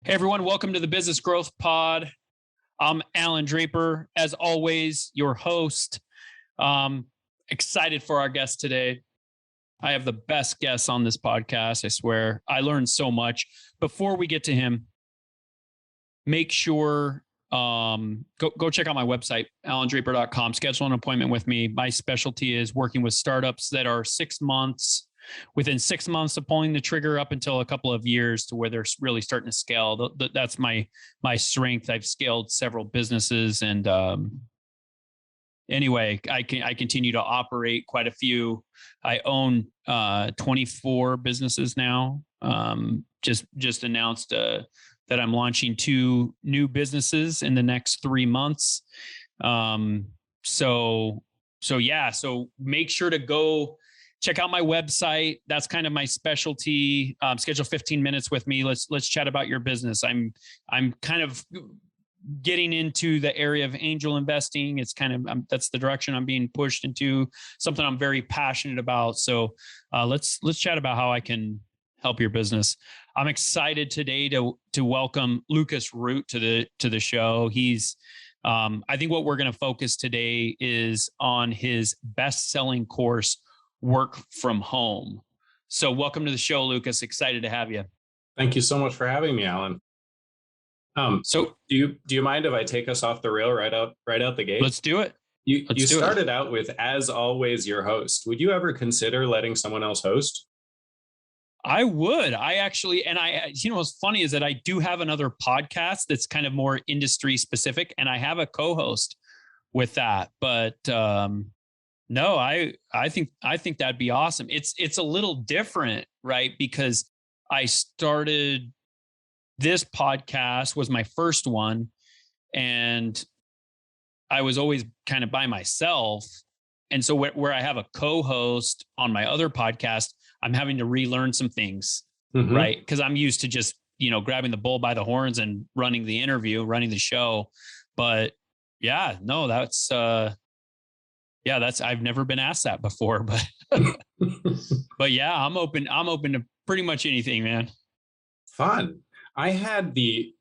Hey everyone, welcome to the Business Growth Pod. I'm Alan Draper, as always, your host. Excited for our guest today. I have the best guests on this podcast, I swear. I learned so much. Before we get to him, make sure go check out my website, alandraper.com. Schedule an appointment with me. My specialty is working with startups that are within 6 months of pulling the trigger up until a couple of years to where they're really starting to scale. That's my strength. I've scaled several businesses, and anyway, I continue to operate quite a few. I own 24 businesses now. Just announced that I'm launching 2 new businesses in the next 3 months. So make sure to go check out my website. That's kind of my specialty. Schedule 15 minutes with me. Let's chat about your business. I'm kind of getting into the area of angel investing. It's kind of that's the direction I'm being pushed into. Something I'm very passionate about. So let's chat about how I can help your business. I'm excited today to welcome Lucas Root to the show. He's I think what we're going to focus today is on his best-selling course, Work from Home. So welcome to the show, Lucas. Excited to have you. Thank you so much for having me, Alan. So do you mind if I take us off the rail right out the gate? Let's do it. You started out with, as always, your host. Would you ever consider letting someone else host? I would. I actually, and what's funny is that I do have another podcast that's kind of more industry specific, and I have a co-host with that. But no, I think that'd be awesome. It's a little different, right? Because I started this podcast, was my first one, and I was always kind of by myself. And so where I have a co-host on my other podcast, I'm having to relearn some things, right? Because I'm used to just, grabbing the bull by the horns and running the interview, running the show. But yeah, no, that's I've never been asked that before, but but yeah, I'm open to pretty much anything, man. Fun. I had the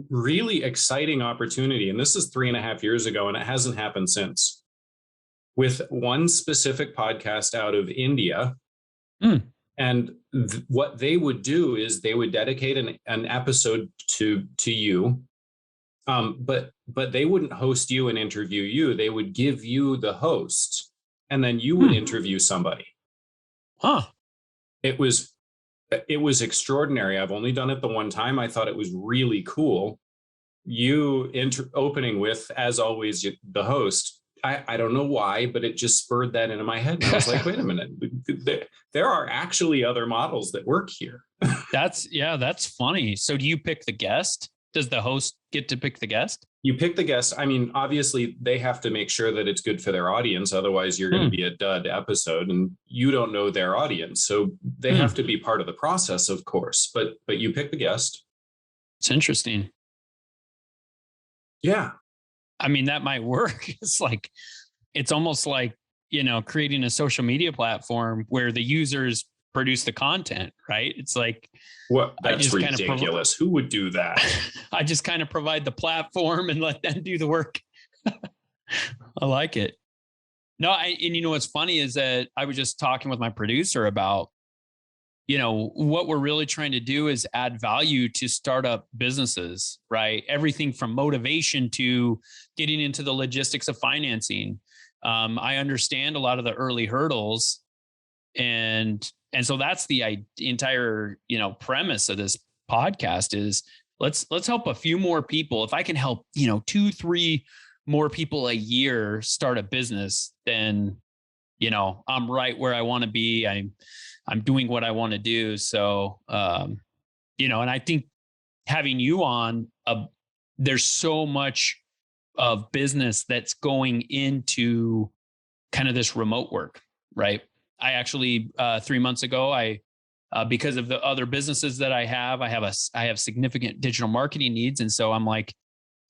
really exciting opportunity, and this is 3.5 years ago, and it hasn't happened since, with one specific podcast out of India. And what they would do is they would dedicate an episode to you. But they wouldn't host you and interview you. They would give you the host, and then you would interview somebody. It was extraordinary. I've only done it the one time. I thought it was really cool. You opening with, as always, the host. I don't know why, but it just spurred that into my head. And I was like, wait a minute, there are actually other models that work here. That's funny. So do you pick the guest? Does the host get to pick the guest? You pick the guest. I mean, obviously they have to make sure that it's good for their audience. Otherwise you're going to be a dud episode, and you don't know their audience. So they have to be part of the process, of course, but you pick the guest. It's interesting. Yeah. I mean, that might work. It's almost like, creating a social media platform where the users produce the content, right? It's like, what? That's ridiculous. Who would do that? I just kind of provide the platform and let them do the work. I like it. No, and what's funny is that I was just talking with my producer about, what we're really trying to do is add value to startup businesses, right? Everything from motivation to getting into the logistics of financing. I understand a lot of the early hurdles, and so that's the entire, premise of this podcast is let's help a few more people. If I can help, 2-3 more people a year start a business, then, I'm right where I want to be. I'm doing what I want to do. So, and I think having you on, there's so much of business that's going into kind of this remote work, right? I actually, 3 months ago, because of the other businesses that I have significant digital marketing needs. And so I'm like,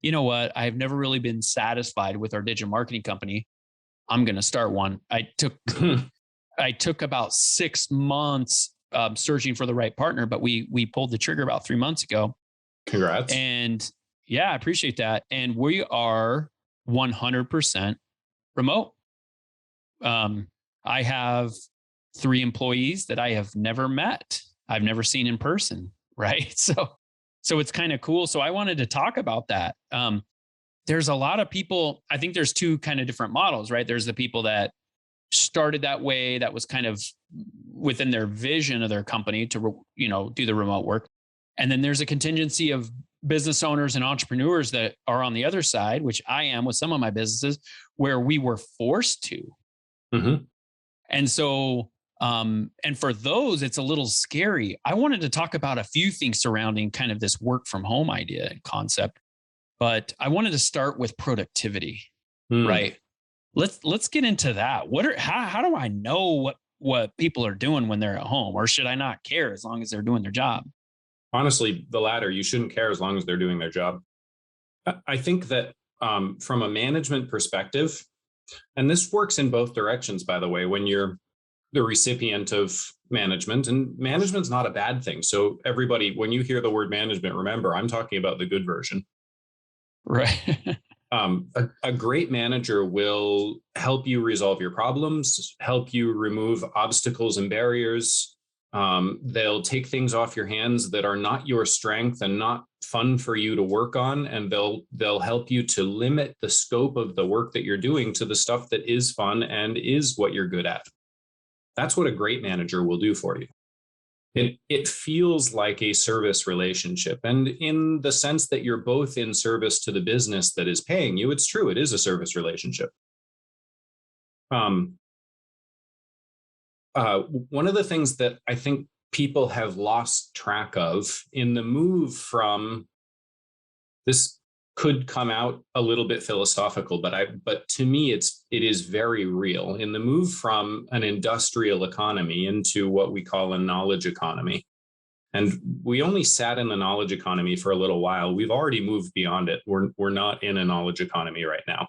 you know what? I've never really been satisfied with our digital marketing company. I'm going to start one. I took about 6 months searching for the right partner, but we pulled the trigger about 3 months ago. Congrats. And yeah, I appreciate that. And we are 100% remote. I have 3 employees that I have never met. I've never seen in person. Right. So it's kind of cool. So I wanted to talk about that. There's a lot of people, I think there's 2 kind of different models, right? There's the people that started that way, that was kind of within their vision of their company to, do the remote work. And then there's a contingency of business owners and entrepreneurs that are on the other side, which I am with some of my businesses, where we were forced to. Mm-hmm. And so, and for those, it's a little scary. I wanted to talk about a few things surrounding kind of this work from home idea and concept, but I wanted to start with productivity, right? Let's get into that. How do I know what people are doing when they're at home, or should I not care as long as they're doing their job? Honestly, the latter. You shouldn't care as long as they're doing their job. I think that from a management perspective, and this works in both directions, by the way, when you're the recipient of management, and management's not a bad thing. So everybody, when you hear the word management, remember, I'm talking about the good version. Right. A great manager will help you resolve your problems, help you remove obstacles and barriers. They'll take things off your hands that are not your strength and not fun for you to work on, and they'll help you to limit the scope of the work that you're doing to the stuff that is fun and is what you're good at. That's what a great manager will do for you. It feels like a service relationship. And in the sense that you're both in service to the business that is paying you, it's true, it is a service relationship. One of the things that I think people have lost track of in the move from this could come out a little bit philosophical, but to me, it is very real. In the move from an industrial economy into what we call a knowledge economy. And we only sat in the knowledge economy for a little while. We've already moved beyond it. We're not in a knowledge economy right now.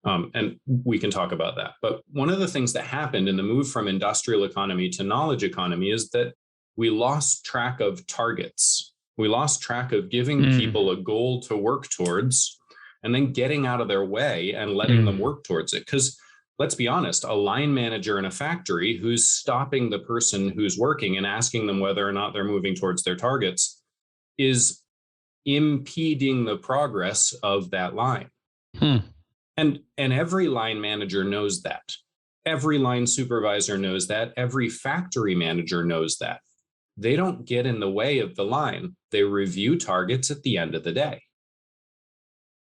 And we can talk about that. But one of the things that happened in the move from industrial economy to knowledge economy is that we lost track of targets. We lost track of giving people a goal to work towards and then getting out of their way and letting them work towards it. Because let's be honest, a line manager in a factory who's stopping the person who's working and asking them whether or not they're moving towards their targets is impeding the progress of that line. And every line manager knows that. Every line supervisor knows that. Every factory manager knows that. They don't get in the way of the line. They review targets at the end of the day.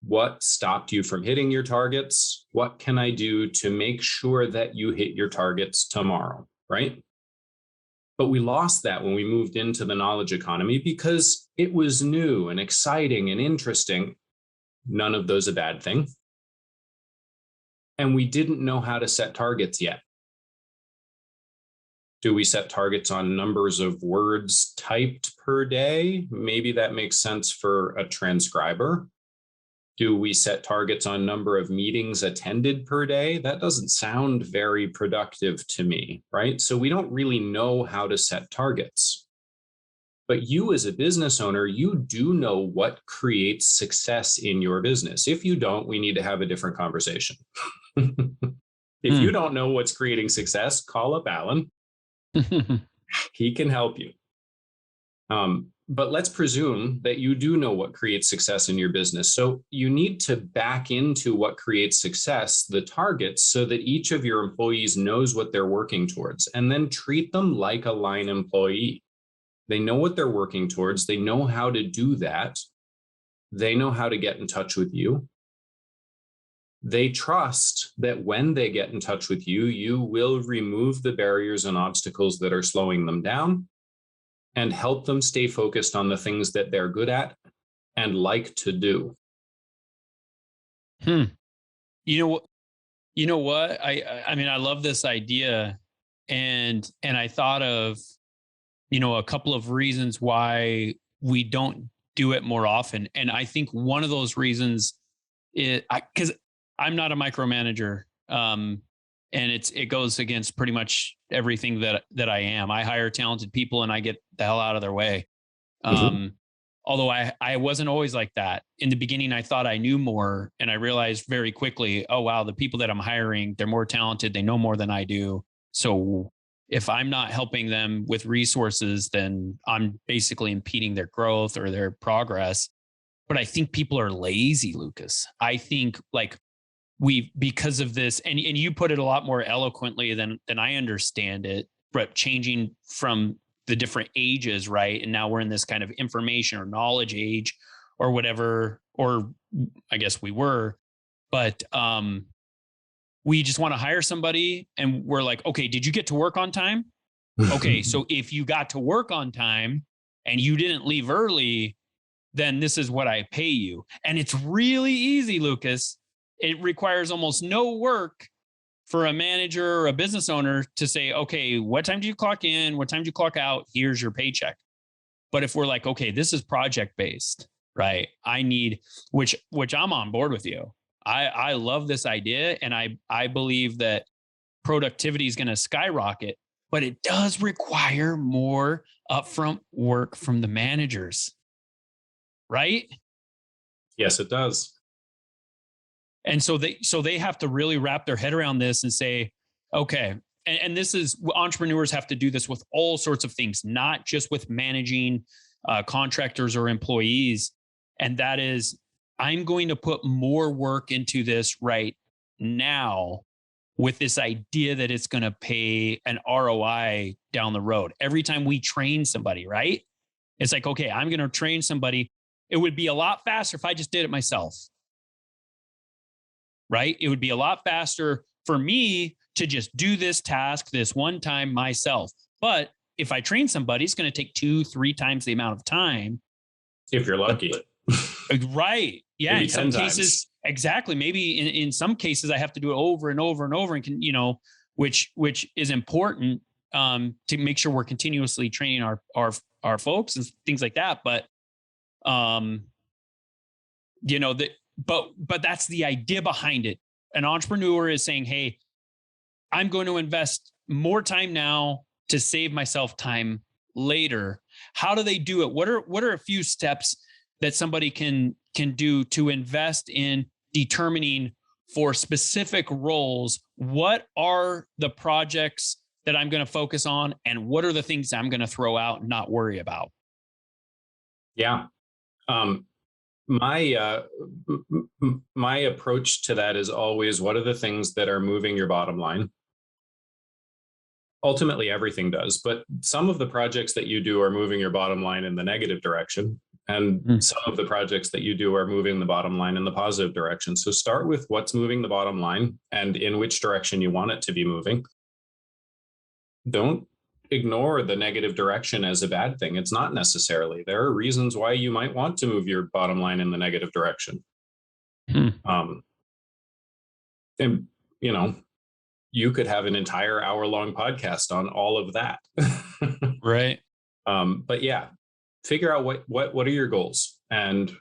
What stopped you from hitting your targets? What can I do to make sure that you hit your targets tomorrow, right? But we lost that when we moved into the knowledge economy because it was new and exciting and interesting. None of those a bad thing. And we didn't know how to set targets yet. Do we set targets on numbers of words typed per day? Maybe that makes sense for a transcriber. Do we set targets on number of meetings attended per day? That doesn't sound very productive to me, right? So we don't really know how to set targets. But you as a business owner, you do know what creates success in your business. If you don't, we need to have a different conversation. If you don't know what's creating success, call up Alan. He can help you. But let's presume that you do know what creates success in your business. So you need to back into what creates success, the targets, so that each of your employees knows what they're working towards, and then treat them like a line employee. They know what they're working towards. They know how to do that. They know how to get in touch with you. They trust that when they get in touch with you, you will remove the barriers and obstacles that are slowing them down and help them stay focused on the things that they're good at and like to do. You know what? I mean, I love this idea. And I thought of, a couple of reasons why we don't do it more often. And I think one of those reasons is because I'm not a micromanager. And it goes against pretty much everything that I am. I hire talented people and I get the hell out of their way. Although I wasn't always like that. In the beginning, I thought I knew more, and I realized very quickly, oh, wow, the people that I'm hiring, they're more talented. They know more than I do. So if I'm not helping them with resources, then I'm basically impeding their growth or their progress. But I think people are lazy, Lucas. I think like because of this, and you put it a lot more eloquently than I understand it, but changing from the different ages, right? And now we're in this kind of information or knowledge age or whatever, or I guess we were, but we just want to hire somebody and we're like, okay, did you get to work on time? Okay, so if you got to work on time and you didn't leave early, then this is what I pay you. And it's really easy, Lucas. It requires almost no work for a manager or a business owner to say, okay, what time do you clock in? What time do you clock out? Here's your paycheck. But if we're like, okay, this is project based, right? I need, which I'm on board with you. I love this idea. And I believe that productivity is going to skyrocket, but it does require more upfront work from the managers, right? Yes, it does. And so they have to really wrap their head around this and say, okay, and this is, entrepreneurs have to do this with all sorts of things, not just with managing contractors or employees. And that is, I'm going to put more work into this right now with this idea that it's going to pay an ROI down the road. Every time we train somebody, right? It's like, okay, I'm going to train somebody. It would be a lot faster if I just did it myself. Right? It would be a lot faster for me to just do this task this one time myself. But if I train somebody, it's going to take 2-3 times the amount of time. If you're lucky. Right. Yeah. Maybe in some 10 cases, times. exactly. Maybe in some cases I have to do it over and over and over and can, which is important to make sure we're continuously training our folks and things like that. But but that's the idea behind it. An entrepreneur is saying, hey, I'm going to invest more time now to save myself time later. How do they do it? What are a few steps that somebody can do to invest in determining for specific roles, what are the projects that I'm going to focus on and what are the things I'm going to throw out and not worry about? Yeah. My approach to that is always, what are the things that are moving your bottom line? Ultimately, everything does, but some of the projects that you do are moving your bottom line in the negative direction. And some of the projects that you do are moving the bottom line in the positive direction. So start with what's moving the bottom line and in which direction you want it to be moving. Don't ignore the negative direction as a bad thing. It's not necessarily. There are reasons why you might want to move your bottom line in the negative direction. And, you could have an entire hour-long podcast on all of that. Right. But yeah, figure out what are your goals and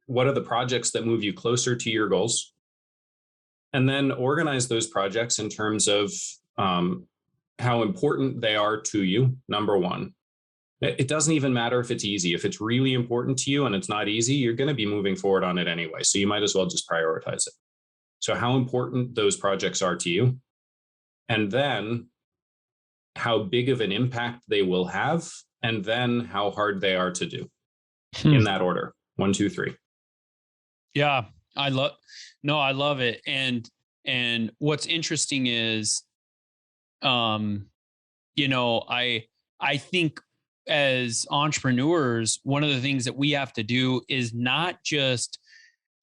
what are the projects that move you closer to your goals. And then organize those projects in terms of how important they are to you, number one. It doesn't even matter if it's easy. If it's really important to you and it's not easy, you're going to be moving forward on it anyway. So you might as well just prioritize it. So how important those projects are to you, and then how big of an impact they will have, and then how hard they are to do in that order. 1, 2, 3. Yeah, I love it. And what's interesting is, I think as entrepreneurs, one of the things that we have to do is not just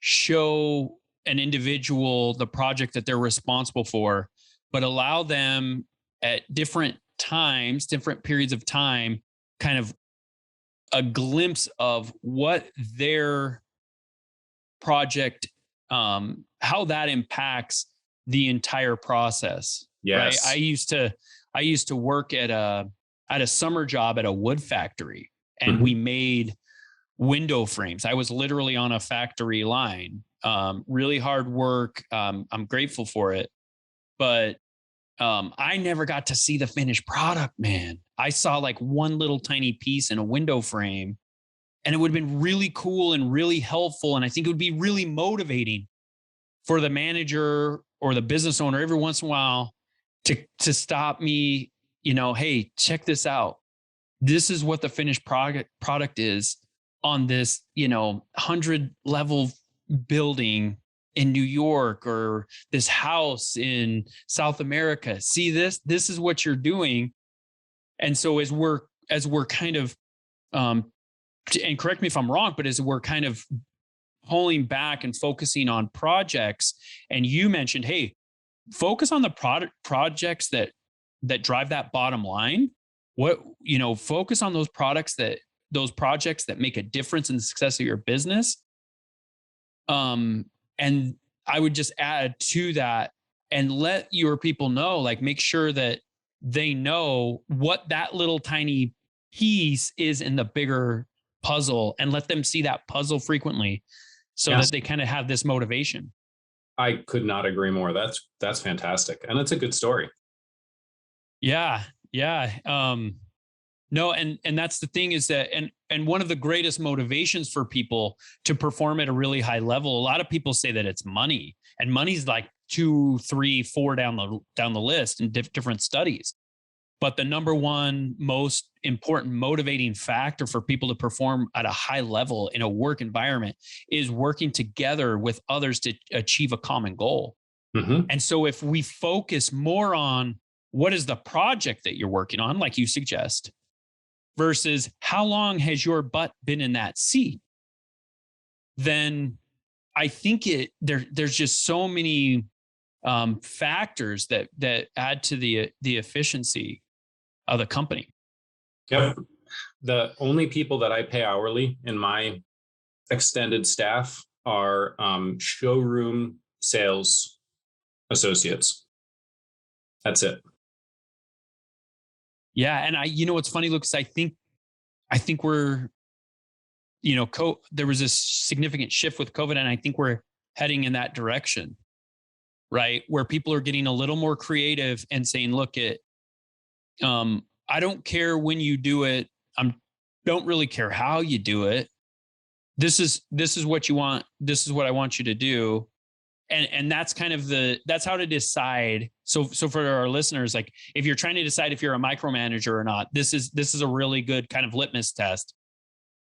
show an individual the project that they're responsible for, but allow them at different times, different periods of time, kind of a glimpse of what their project, how that impacts the entire process. Yes. Right. I used to work at a summer job at a wood factory, and we made window frames. I was literally on a factory line. Really hard work. I'm grateful for it, but I never got to see the finished product, man. I saw like one little tiny piece in a window frame, And it would have been really cool and really helpful. And I think it would be really motivating for the manager or the business owner every once in a while to stop me, hey, check this out. This is what the finished product is on this, 100 level building in New York, or this house in South America. See this is what you're doing. And so as we're kind of, and correct me if I'm wrong, but as we're kind of pulling back and focusing on projects, and you mentioned, hey, focus on the projects that drive that bottom line. Focus on those projects that make a difference in the success of your business. And I would just add to that, and let your people know, like, make sure that they know what that little tiny piece is in the bigger puzzle, and let them see that puzzle frequently, so that they kind of have this motivation. I could not agree more. That's fantastic. And it's a good story. Yeah. Yeah. No, and that's the thing, is that, and one of the greatest motivations for people to perform at a really high level, a lot of people say that it's money, and money's like 2, 3, 4 down the list in different studies. But the number one most important motivating factor for people to perform at a high level in a work environment is working together with others to achieve a common goal. Mm-hmm. And so if we focus more on what is the project that you're working on, like you suggest, versus how long has your butt been in that seat, then I think there's just so many factors that add to the efficiency of the company. Yep. The only people that I pay hourly in my extended staff are showroom sales associates. That's it. Yeah. And what's funny, Lucas, I think we're, there was this significant shift with COVID, and I think we're heading in that direction, right? Where people are getting a little more creative and saying, look, I don't care when you do it. Don't really care how you do it. This is what you want. This is what I want you to do. And that's kind of that's how to decide. So for our listeners, like, if you're trying to decide if you're a micromanager or not, this is a really good kind of litmus test.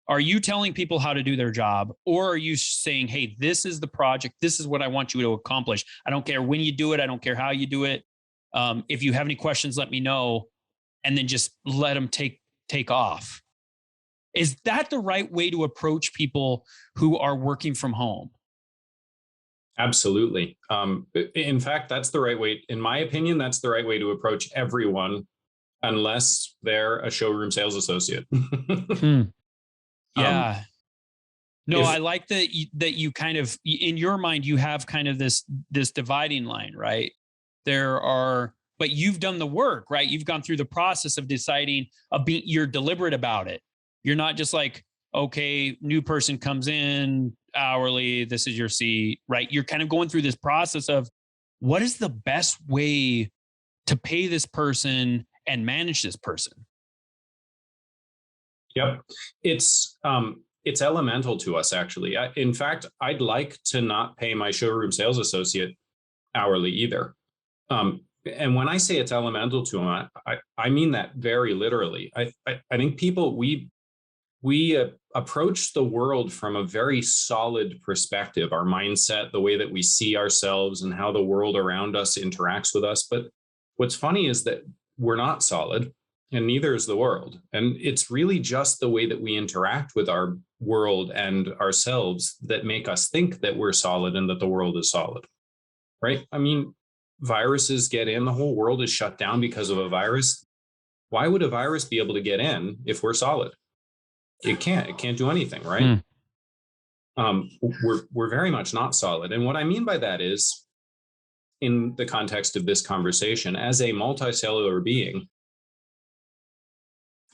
Are you telling people how to do their job, or are you saying, hey, this is the project, this is what I want you to accomplish. I don't care when you do it. I don't care how you do it. If you have any questions, let me know. And then just let them take off. Is that the right way to approach people who are working from home? Absolutely. In fact, that's the right way. In my opinion, that's the right way to approach everyone, unless they're a showroom sales associate. Yeah. No, I like that you kind of, in your mind, you have kind of this dividing line, right? But you've done the work, right? You've gone through the process of deciding, you're deliberate about it. You're not just like, okay, new person comes in hourly, this is your seat, right? You're kind of going through this process of, what is the best way to pay this person and manage this person? Yep. It's elemental to us, actually. In fact, I'd like to not pay my showroom sales associate hourly either. And when I say it's elemental to them, I mean that very literally. I think people, we approach the world from a very solid perspective, our mindset, the way that we see ourselves and how the world around us interacts with us. But what's funny is that we're not solid, and neither is the world. And it's really just the way that we interact with our world and ourselves that make us think that we're solid and that the world is solid, right? I mean, viruses get in, the whole world is shut down because of a virus. Why would a virus be able to get in if we're solid? It can't do anything, right? We're very much not solid. And what I mean by that is, in the context of this conversation, as a multicellular being,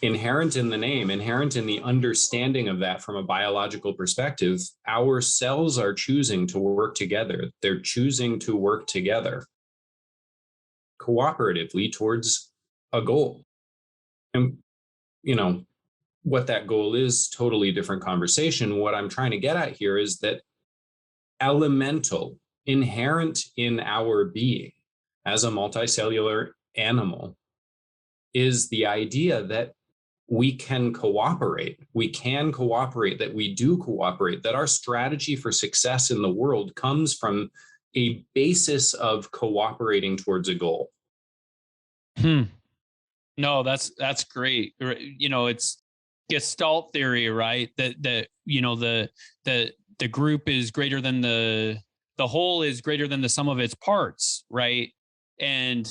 inherent in the name, inherent in the understanding of that from a biological perspective, our cells are choosing to work together. They're choosing to work together cooperatively towards a goal. And, what that goal is, totally different conversation. What I'm trying to get at here is that elemental, inherent in our being as a multicellular animal, is the idea that we can cooperate. We can cooperate, that we do cooperate, that our strategy for success in the world comes from a basis of cooperating towards a goal. No, that's great. It's Gestalt theory, right? That the group is greater than the whole is greater than the sum of its parts, right? And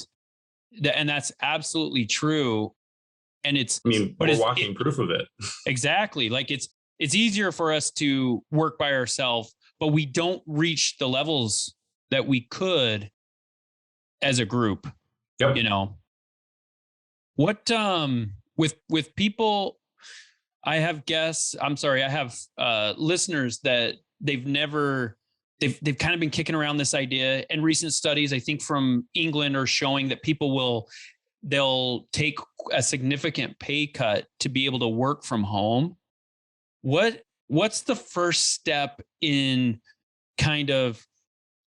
that's absolutely true. And we're walking proof of it. Exactly. Like it's easier for us to work by ourselves, but we don't reach the levels that we could as a group. Yep. What with people, I have listeners that they've kind of been kicking around this idea, and recent studies, I think from England, are showing that they'll take a significant pay cut to be able to work from home. What's the first step in kind of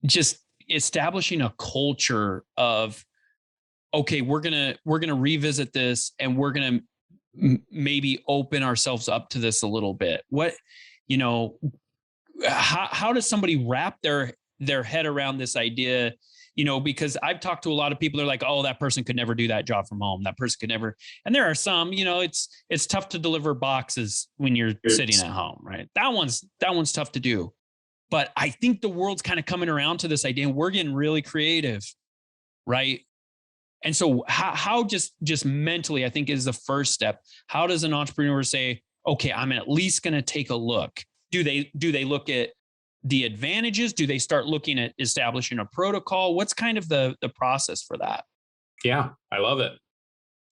just establishing a culture of, okay, we're going to revisit this, and we're going to maybe open ourselves up to this a little bit? How does somebody wrap their head around this idea? Because I've talked to a lot of people, they're like, oh, that person could never do that job from home. That person could never. And there are some, it's tough to deliver boxes when you're sitting at home, right? That one's tough to do. But I think the world's kind of coming around to this idea, and we're getting really creative, right? And so how just mentally, I think, is the first step. How does an entrepreneur say, okay, I'm at least going to take a look? Do they look at the advantages? Do they start looking at establishing a protocol? What's kind of the process for that? Yeah, I love it.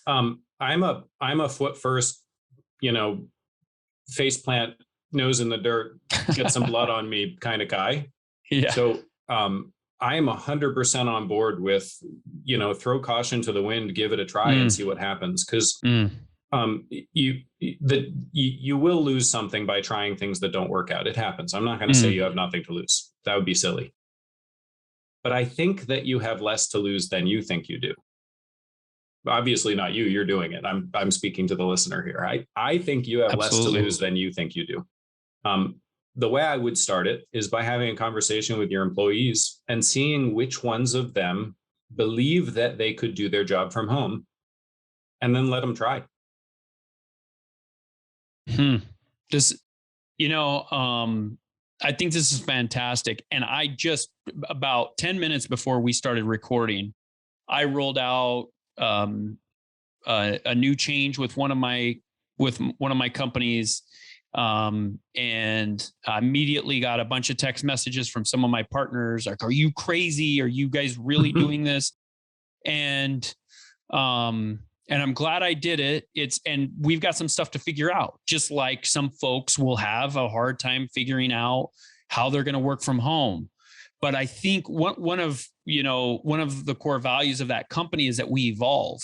I'm a foot first, face plant, nose in the dirt, get some blood on me kind of guy. Yeah. So I am 100% on board with, throw caution to the wind, give it a try and see what happens. Because you will lose something by trying things that don't work out. It happens. I'm not going to say you have nothing to lose. That would be silly. But I think that you have less to lose than you think you do. Obviously not you. You're doing it. I'm speaking to the listener here. I think you have Absolutely. less to lose than you think you do. The way I would start it is by having a conversation with your employees and seeing which ones of them believe that they could do their job from home, and then let them try. I think this is fantastic. And I just, about 10 minutes before we started recording, I rolled out a new change with one of my companies. And I immediately got a bunch of text messages from some of my partners. Like, are you crazy? Are you guys really doing this? And I'm glad I did it. And we've got some stuff to figure out, just like some folks will have a hard time figuring out how they're going to work from home. But I think one of the core values of that company is that we evolve.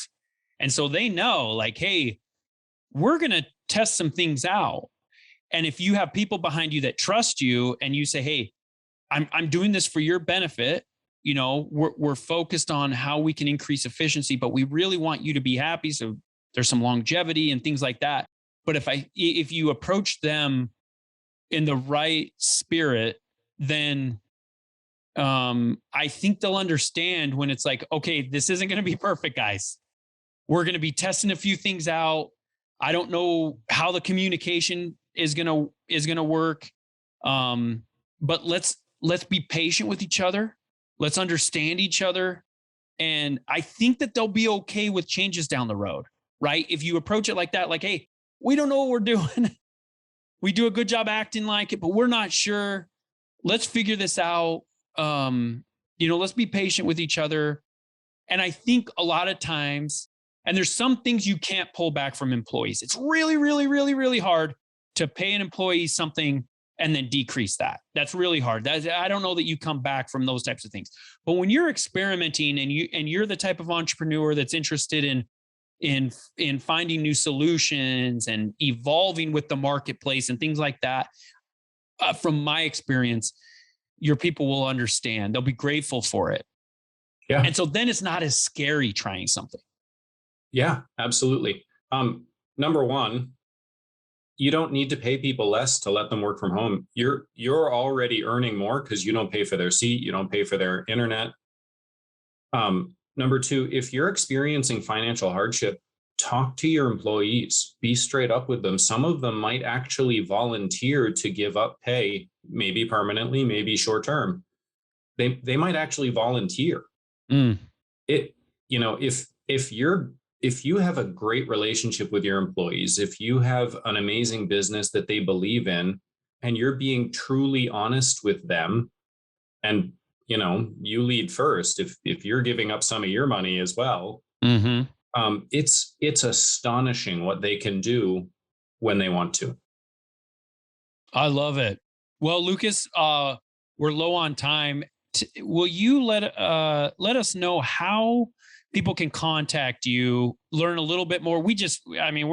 And so they know, like, hey, we're going to test some things out. And if you have people behind you that trust you, and you say, hey, I'm doing this for your benefit, we're focused on how we can increase efficiency, but we really want you to be happy. So there's some longevity and things like that. But if you approach them in the right spirit, then I think they'll understand when it's like, okay, this isn't going to be perfect, guys. We're going to be testing a few things out. I don't know how the communication is going to work. But let's be patient with each other. Let's understand each other. And I think that they'll be okay with changes down the road, right? If you approach it like that, like, hey, we don't know what we're doing. We do a good job acting like it, but we're not sure. Let's figure this out. Let's be patient with each other. And I think a lot of times, and there's some things you can't pull back from employees. It's really, really, really, really hard to pay an employee something and then decrease that. That's really hard. I don't know that you come back from those types of things. But when you're experimenting and you're the type of entrepreneur that's interested in in finding new solutions and evolving with the marketplace and things like that. From my experience, your people will understand. They'll be grateful for it. Yeah. And so then it's not as scary trying something. Yeah, absolutely. Number one, you don't need to pay people less to let them work from home. You're already earning more because you don't pay for their seat, you don't pay for their internet. Number two, if you're experiencing financial hardship, talk to your employees, be straight up with them. Some of them might actually volunteer to give up pay, maybe permanently, maybe short term. They might actually volunteer. It, if you have a great relationship with your employees, if you have an amazing business that they believe in, and you're being truly honest with them, and you lead first, if you're giving up some of your money as well, it's astonishing what they can do when they want to. I love it. Well, Lucas, we're low on time. Will you let us know how people can contact you, learn a little bit more? We're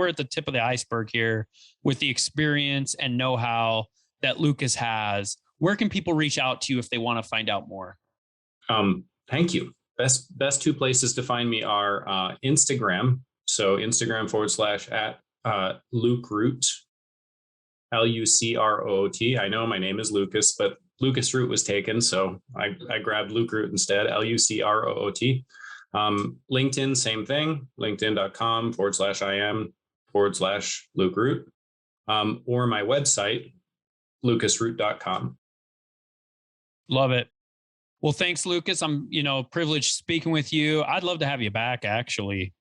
at the tip of the iceberg here with the experience and know-how that Lucas has. Where can people reach out to you if they want to find out more? Thank you. Best two places to find me are Instagram. So Instagram /@ Luke Root, LUCROOT. I know my name is Lucas, but Lucas Root was taken, so I grabbed Luke Root instead, LUCROOT. LinkedIn, same thing, linkedin.com /IM/Luke Root, or my website, lucasroot.com. Love it. Well, thanks, Lucas. I'm, privileged speaking with you. I'd love to have you back, actually.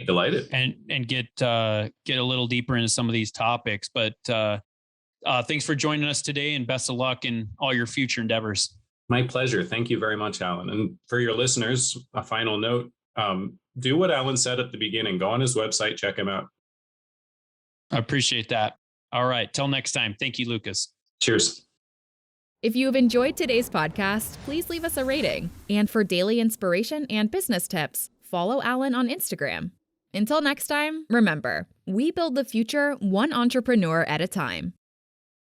Delighted. And get a little deeper into some of these topics. But thanks for joining us today, and best of luck in all your future endeavors. My pleasure. Thank you very much, Alan. And for your listeners, a final note, do what Alan said at the beginning. Go on his website, check him out. I appreciate that. All right. Till next time. Thank you, Lucas. Cheers. If you have enjoyed today's podcast, please leave us a rating. And for daily inspiration and business tips, follow Alan on Instagram. Until next time, remember, we build the future one entrepreneur at a time.